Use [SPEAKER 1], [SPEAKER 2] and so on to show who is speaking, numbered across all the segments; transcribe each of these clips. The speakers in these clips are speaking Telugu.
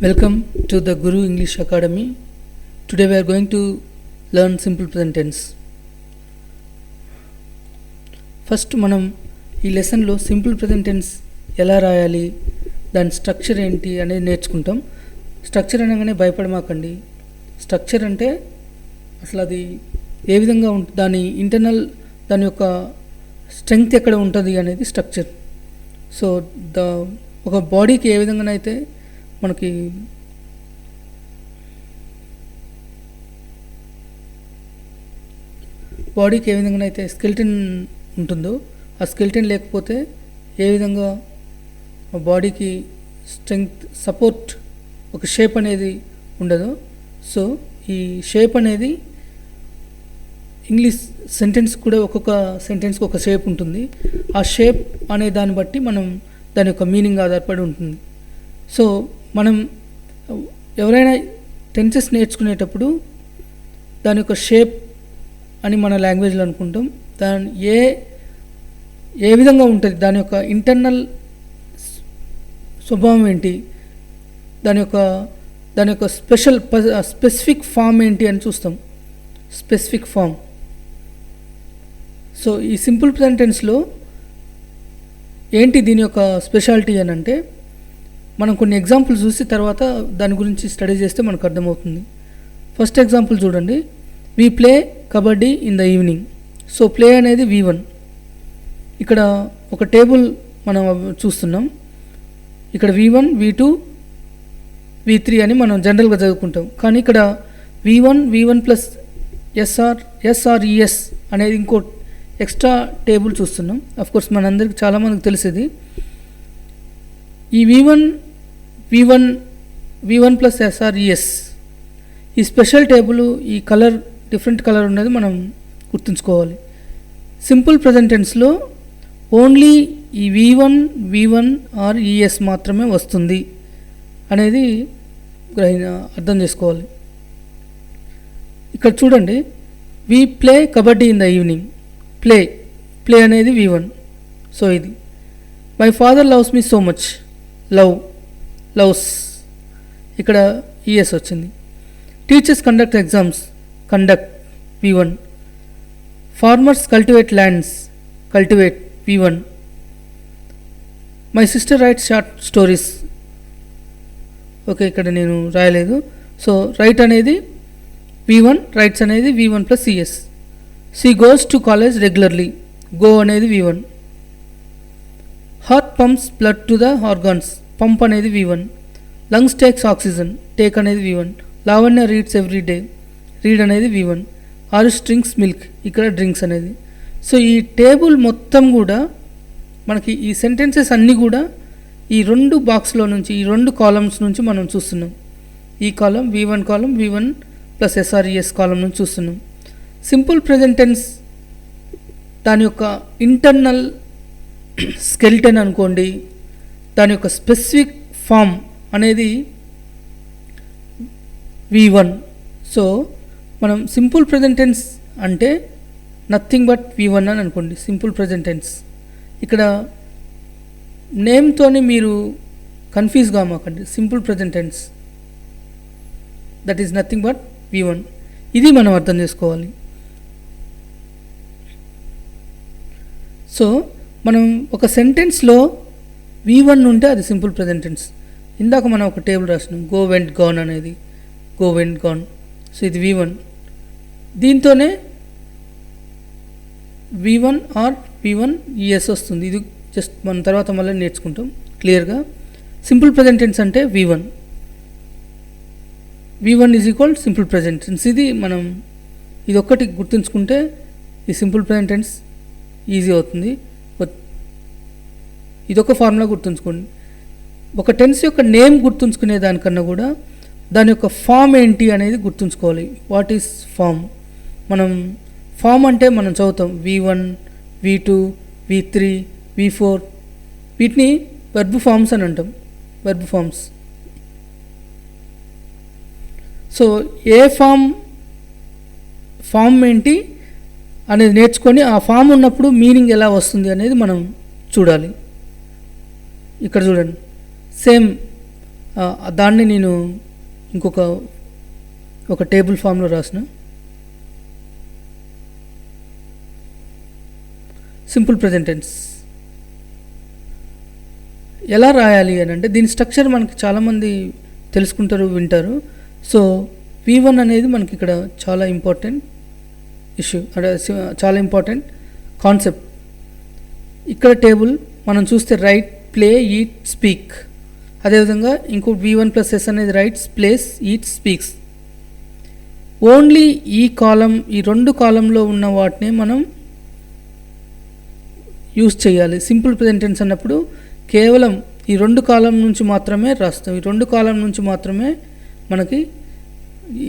[SPEAKER 1] Welcome to the Guru English Academy. Today we are going to learn simple present tense. First మనం ఈ లెసన్లో సింపుల్ ప్రెజెంట్ టెన్స్ ఎలా రాయాలి, దాని స్ట్రక్చర్ ఏంటి అనేది నేర్చుకుంటాం. స్ట్రక్చర్ అనగానే భయపడమాకండి. స్ట్రక్చర్ అంటే అసలు అది ఏ విధంగా ఉంటుంది, దాని ఇంటర్నల్ దాని యొక్క స్ట్రెంగ్త్ ఎక్కడ ఉంటుంది అనేది స్ట్రక్చర్. సో ఒక బాడీకి ఏ విధంగానైతే మనకి బాడీకి ఏ విధంగానైతే స్కెల్టన్ ఉంటుందో, ఆ స్కెల్టన్ లేకపోతే ఏ విధంగా బాడీకి స్ట్రెంగ్త్ సపోర్ట్ ఒక షేప్ అనేది ఉండదు. సో ఈ షేప్ అనేది ఇంగ్లీష్ సెంటెన్స్ కూడా ఒక్కొక్క సెంటెన్స్కి ఒక షేప్ ఉంటుంది. ఆ షేప్ అనే దాన్ని బట్టి మనం దాని యొక్క మీనింగ్ ఆధారపడి ఉంటుంది. సో మనం ఎవరైనా టెన్సెస్ నేర్చుకునేటప్పుడు దాని యొక్క షేప్ అని మన లాంగ్వేజ్లో అనుకుంటాం. దాని ఏ విధంగా ఉంటుంది, దాని యొక్క ఇంటర్నల్ స్వభావం ఏంటి, దాని యొక్క స్పెసిఫిక్ ఫామ్ ఏంటి అని చూస్తాం. Specific form. సో ఈ సింపుల్ ప్రెజెంట్ టెన్స్లో ఏంటి దీని యొక్క స్పెషాలిటీ అని అంటే, మనం కొన్ని ఎగ్జాంపుల్స్ చూసి తర్వాత దాని గురించి స్టడీ చేస్తే మనకు అర్థమవుతుంది. ఫస్ట్ ఎగ్జాంపుల్ చూడండి. We play kabaddi in the evening. So play అనేది V1. ఇక్కడ ఒక టేబుల్ మనం చూస్తున్నాం. ఇక్కడ V1, V2, V3 అని మనం జనరల్గా చదువుకుంటాం. కానీ ఇక్కడ V1 ప్లస్ SRES అనేది ఇంకో ఎక్స్ట్రా టేబుల్ చూస్తున్నాం. అఫ్కోర్స్ మనందరికి చాలామందికి తెలిసేది. ఈ V1 ప్లస్ SRES ఈ స్పెషల్ టేబుల్, ఈ కలర్ డిఫరెంట్ కలర్ ఉన్నది మనం గుర్తుంచుకోవాలి. సింపుల్ ప్రెజెంట్ టెన్స్లో ఓన్లీ ఈ V1 ఆర్ ES మాత్రమే వస్తుంది అనేది అర్థం చేసుకోవాలి. ఇక్కడ చూడండి, we play kabaddi in the evening. Play అనేది V1. సో ఇది my father loves me so much. Loves ఇక్కడ ES వచ్చింది. Teachers conduct exams. Conduct V1. Farmers cultivate lands. Cultivate V1. My sister right short stories. Okay, ఇక్కడ నేను రాయలేదు. సో రైట్ అనేది V1, రైట్స్ అనేది V1 plus ES. She goes to college regularly. Go అనేది V1. Heart pumps blood to the organs. Pump అనేది V1. Lungs takes oxygen. Take అనేది V1. Lavanya reads every day. Read అనేది V1. Aarush drinks milk. ఇక్కడ డ్రింక్స్ అనేది. సో ఈ టేబుల్ మొత్తం కూడా మనకి ఈ సెంటెన్సెస్ అన్నీ కూడా ఈ రెండు బాక్స్లో నుంచి, ఈ రెండు కాలమ్స్ నుంచి మనం చూస్తున్నాం. ఈ కాలం V1 ప్లస్ SRES కాలం నుంచి చూస్తున్నాం. సింపుల్ ప్రెజెంట్ టెన్స్ దాని యొక్క ఇంటర్నల్ స్కెల్టన్ అనుకోండి, దాని యొక్క స్పెసిఫిక్ ఫామ్ అనేది V1. సో మనం సింపుల్ ప్రెజెంట్ టెన్స్ అంటే నథింగ్ బట్ V1 అని అనుకోండి. Simple present tense. ఇక్కడ నేమ్తోని మీరు కన్ఫ్యూజ్ కామాకండి. Simple present tense that is nothing but V1. ఇది మనం అర్థం చేసుకోవాలి. సో మనం ఒక సెంటెన్స్లో V1 ఉంటే అది సింపుల్ ప్రెజెంట్ టెన్స్. ఇందాక మనం ఒక టేబుల్ రాసినాం, గో వెంట్ గాన్ అనేది. Go went gone. సో ఇది V1. దీంతోనే V1 ఆర్ V1 ES వస్తుంది. ఇది జస్ట్ మనం తర్వాత మళ్ళీ నేర్చుకుంటాం క్లియర్గా. సింపుల్ ప్రెజెంట్ టెన్స్ అంటే V1 is equal simple present tense. ఇది ఒక్కటి గుర్తుంచుకుంటే ఈ సింపుల్ ప్రెజెంట్ టెన్స్ ఈజీ అవుతుంది. ఇదొక ఫార్ములా గుర్తుంచుకోండి. ఒక టెన్స్ యొక్క నేమ్ గుర్తుంచుకునే దానికన్నా కూడా దాని యొక్క ఫామ్ ఏంటి అనేది గుర్తుంచుకోవాలి. What is form? ఫామ్ అంటే మనం చదువుతాం V1, V2, V3, V4. వీటిని వర్బ్ ఫామ్స్ అని అంటాం. Verb forms. సో ఏ ఫామ్ ఏంటి అనేది నేర్చుకొని ఆ ఫామ్ ఉన్నప్పుడు మీనింగ్ ఎలా వస్తుంది అనేది మనం చూడాలి. ఇక్కడ చూడండి, సేమ్ దాన్ని నేను ఒక టేబుల్ ఫామ్లో రాసిన. సింపుల్ ప్రెజెంట్ టెన్స్ ఎలా రాయాలి అని అంటే దీని స్ట్రక్చర్ మనకి చాలామంది తెలుసుకుంటారు, వింటారు. సో V1 అనేది మనకి ఇక్కడ చాలా ఇంపార్టెంట్ ఇష్యూ, అంటే చాలా ఇంపార్టెంట్ కాన్సెప్ట్. ఇక్కడ టేబుల్ మనం చూస్తే రైట్, ప్లే, ఈట్, స్పీక్. అదేవిధంగా ఇంకో V1+S అనేది rights, place, eat, speaks. Only ఈ కాలం, ఈ 2 కాలంలో ఉన్న వాటిని మనం యూజ్ చేయాలి. సింపుల్ ప్రెజెంట్ టెన్స్ అన్నప్పుడు కేవలం ఈ 2 కాలం నుంచి మాత్రమే రాస్తాం. ఈ 2 కాలం నుంచి మాత్రమే మనకి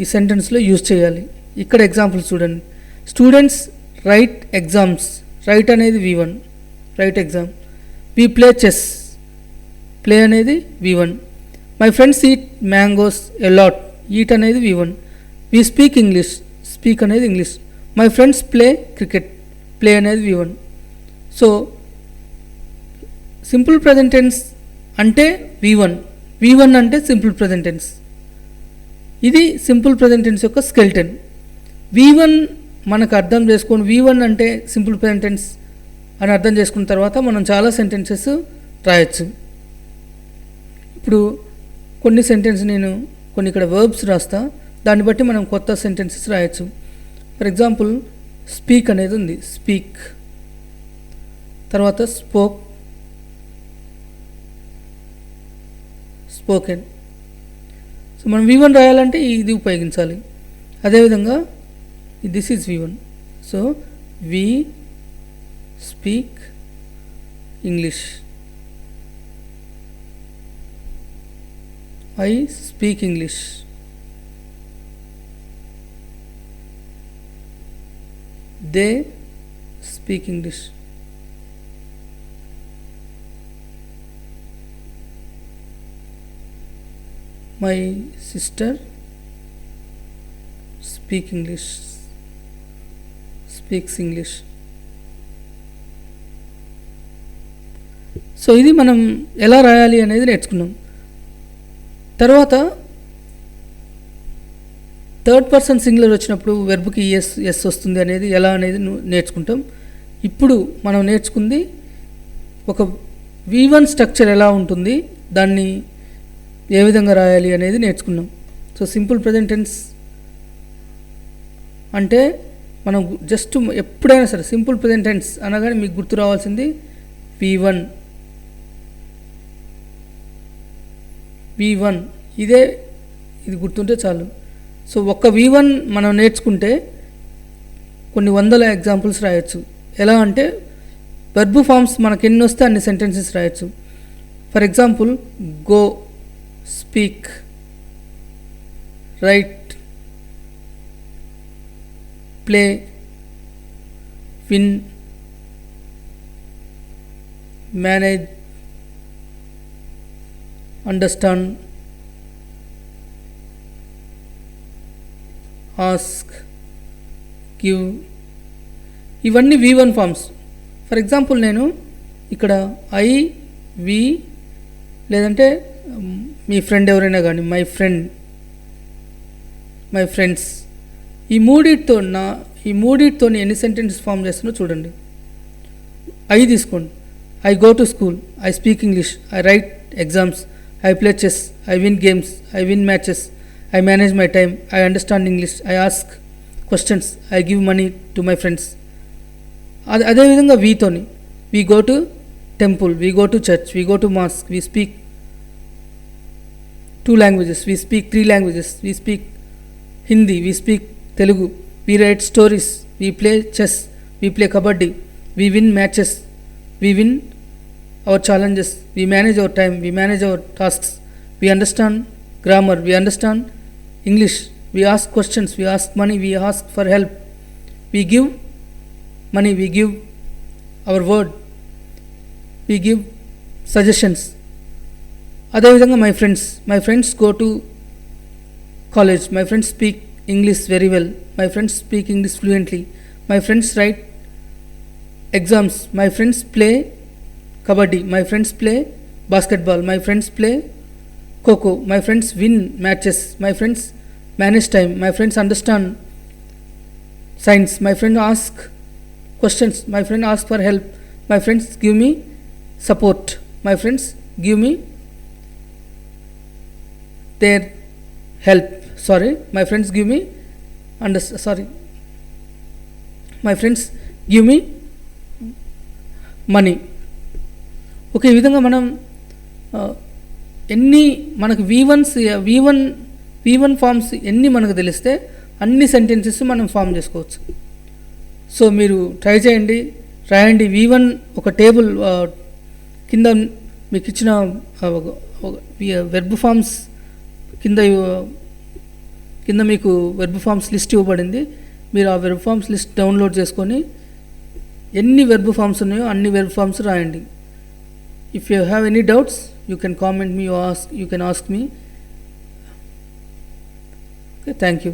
[SPEAKER 1] ఈ సెంటెన్స్లో యూజ్ చేయాలి. ఇక్కడ ఎగ్జాంపుల్స్ చూడండి. స్టూడెంట్స్ రైట్ ఎగ్జామ్స్, రైట్ అనేది V1, write exam. We play chess, play అనేది V1. My friends eat mangoes a lot, eat అనేది V1. We speak English, speak అనేది English. My friends play cricket, play అనేది V1. So simple present tense అంటే V1 అంటే సింపుల్ ప్రెజెంట్ టెన్స్. ఇది సింపుల్ ప్రెజెంట్ టెన్స్ యొక్క స్కెల్టన్. V1 మనకు అర్థం చేసుకొని V1 అంటే సింపుల్ ప్రెజెంట్ టెన్స్ అని అర్థం చేసుకున్న తర్వాత మనం చాలా సెంటెన్సెస్ రాయొచ్చు. ఇప్పుడు నేను కొన్ని ఇక్కడ వర్బ్స్ రాస్తా, దాన్ని బట్టి మనం కొత్త సెంటెన్సెస్ రాయొచ్చు. ఫర్ ఎగ్జాంపుల్ స్పీక్ అనేది ఉంది, స్పీక్. తర్వాత స్పోక్, స్పోకెన్. సో మనం V1 రాయాలంటే ఇది ఉపయోగించాలి. అదేవిధంగా this is V1. So we speak English, I speak English, they speak English, my sister speaks English. So ఇది మనం ఎలా రాయాలి అనేది నేర్చుకున్నాం. తర్వాత థర్డ్ పర్సన్ సింగులర్ వచ్చినప్పుడు వెర్బ్కి ఎస్ వస్తుంది అనేది ఎలా అనేది నేర్చుకుంటాం. ఇప్పుడు మనం నేర్చుకుంది ఒక V1 స్ట్రక్చర్ ఎలా ఉంటుంది, దాన్ని ఏ విధంగా రాయాలి అనేది నేర్చుకున్నాం. సో సింపుల్ ప్రెజెంట్ టెన్స్ అంటే మనం జస్ట్ ఎప్పుడైనా సరే సింపుల్ ప్రెజెంట్ టెన్స్ అనగానే మీకు గుర్తు రావాల్సింది V1. ఇది గుర్తుంటే చాలు. సో ఒక్క V1 మనం నేర్చుకుంటే కొన్ని వందల ఎగ్జాంపుల్స్ రాయొచ్చు. ఎలా అంటే వెర్బ్ ఫామ్స్ మనకు ఎన్ని వస్తే అన్ని సెంటెన్సెస్ రాయొచ్చు. For example go, speak, right, play, win, manage, understand, ask, give. ఇవన్నీ V1 ఫామ్స్. ఫర్ ఎగ్జాంపుల్ నేను ఇక్కడ వి లేదంటే మీ ఫ్రెండ్ ఎవరైనా కానీ మై ఫ్రెండ్స్, ఈ మూడిటితో ఎన్ని సెంటెన్సెస్ ఫామ్ చేస్తున్నా చూడండి. తీసుకోండి. I go to school, I speak English, I write exams, I play chess, I win games, I win matches, I manage my time, I understand English, I ask questions, I give money to my friends. అదేవిధంగా వీతోని we go to temple, we go to church, we go to mosque, we speak 2 languages, we speak 3 languages, we speak Hindi, we speak Telugu, we write stories, we play chess, we play kabaddi, we win matches, we win our challenges, we manage our time, we manage our tasks, we understand grammar, we understand English, we ask questions, we ask money, we ask for help, we give money, we give our word, we give suggestions. అదేవిధంగా my friends go to college, my friends speak English very well, my friends speak English fluently, my friends right exams, my friends play kabaddi, my friends play basketball, my friends play Coco, my friends win matches, my friends manage time, my friends understand science, my friend ask questions, my friend ask for help, my friends give me support, my friends give me their help, sorry, my friends give me sorry, my friends give me money. Okay, ఈ విధంగా మనం ఎన్ని మనకు V1 ఫార్మ్స్ ఎన్ని మనకు తెలిస్తే అన్ని సెంటెన్సెస్ మనం ఫామ్ చేసుకోవచ్చు. సో మీరు ట్రై చేయండి, రాయండి. V1 ఒక టేబుల్ కింద మీకు ఇచ్చిన వెర్బ్ ఫార్మ్స్ కింద మీకు వెర్బ్ ఫార్మ్స్ లిస్ట్ ఇవ్వబడింది. మీరు ఆ వెర్బ్ ఫార్మ్స్ లిస్ట్ డౌన్లోడ్ చేసుకొని ఎన్ని వెర్బ్ ఫార్మ్స్ ఉన్నాయో అన్ని వెర్బ్ ఫార్మ్స్ రాయండి. If you have any doubts you can comment me, you can ask me. Okay, thank you.